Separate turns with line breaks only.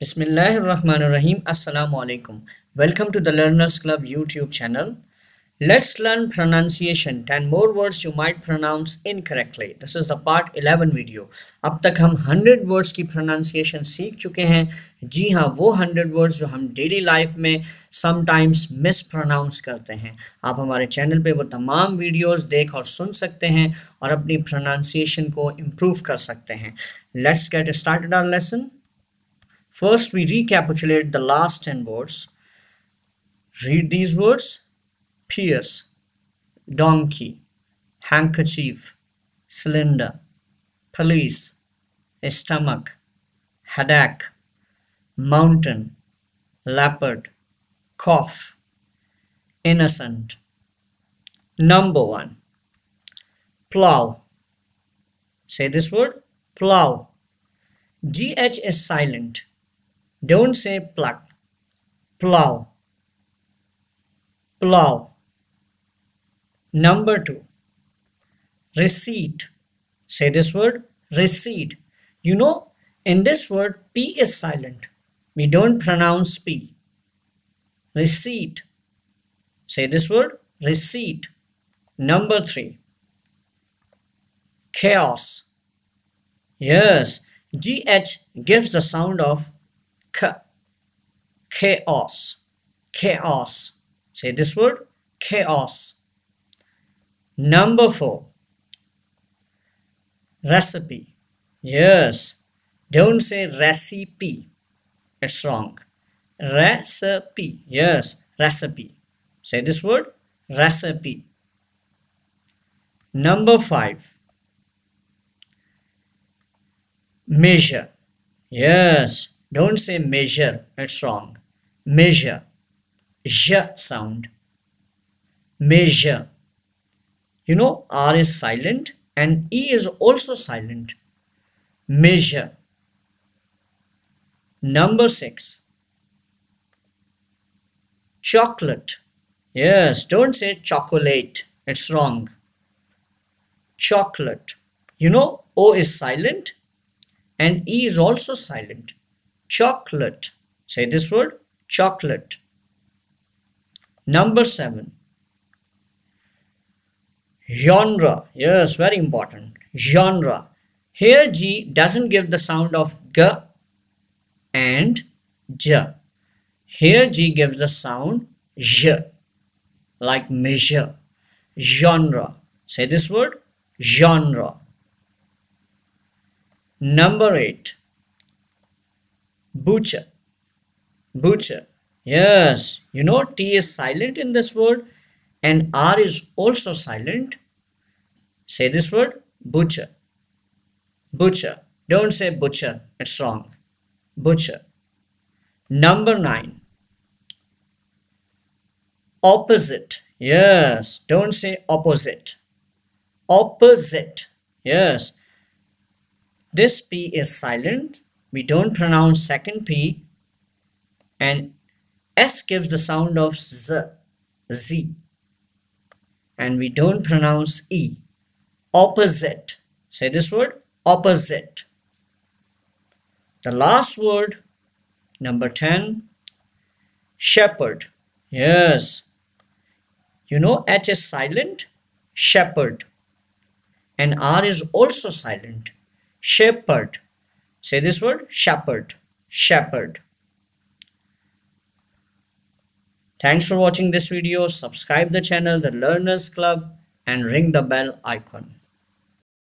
Bismillahirrahmanirrahim. Assalamu alaikum. Welcome to the Learners Club YouTube channel. Let's learn pronunciation. 10 more words you might pronounce incorrectly. This is the part 11 video. अब तक हम 100 words की pronunciation सीख चुके हैं. जी हाँ, वो 100 words जो हम daily life में sometimes mispronounce करते हैं. आप हमारे चैनल पे वो तमाम videos देख और सुन सकते हैं और अपनी pronunciation को improve कर सकते हैं. Let's get started our lesson. First, we recapitulate the last 10 words. Read these words: pierce, donkey, handkerchief, cylinder, police, stomach, headache, mountain, leopard, cough, innocent. Number 1. Plow. Say this word: plow. GH is silent. Don't say pluck. Plow. Plow. Number 2. Receipt. Say this word: receipt. You know, in this word, P is silent. We don't pronounce P. Receipt. Say this word: receipt. Number 3. Chaos. Yes, GH gives the sound of K. Chaos. Chaos. Say this word: chaos. Number 4. Recipe. Yes, don't say recipe. It's wrong. Recipe. Yes, recipe. Say this word: recipe. Number 5. Measure. Yes, don't say measure. It's wrong. Measure. J sound. Measure. You know, R is silent and E is also silent. Measure. Number 6. Chocolate. Yes, don't say chocolate. It's wrong. Chocolate. You know, O is silent and E is also silent. Chocolate. Say this word: chocolate. Number 7. Genre. Yes, very important. Genre. Here G doesn't give the sound of G and J. Here G gives the sound J, like measure. Genre. Say this word: genre. Number 8. Butcher. Butcher. Yes, you know, T is silent in this word and R is also silent. Say this word: butcher. Butcher. Don't say butcher. It's wrong. Butcher. Number 9. Opposite. Yes, don't say opposite. Opposite. Yes. This P is silent. We don't pronounce second P, and S gives the sound of Z. Z. And we don't pronounce E. Opposite. Say this word: opposite. The last word, number 10. Shepherd. Yes. You know, H is silent. Shepherd. And R is also silent. Shepherd. Say this word: shepherd. Shepherd. Thanks for watching this video. Subscribe the channel, The Learners Club, and ring the bell icon.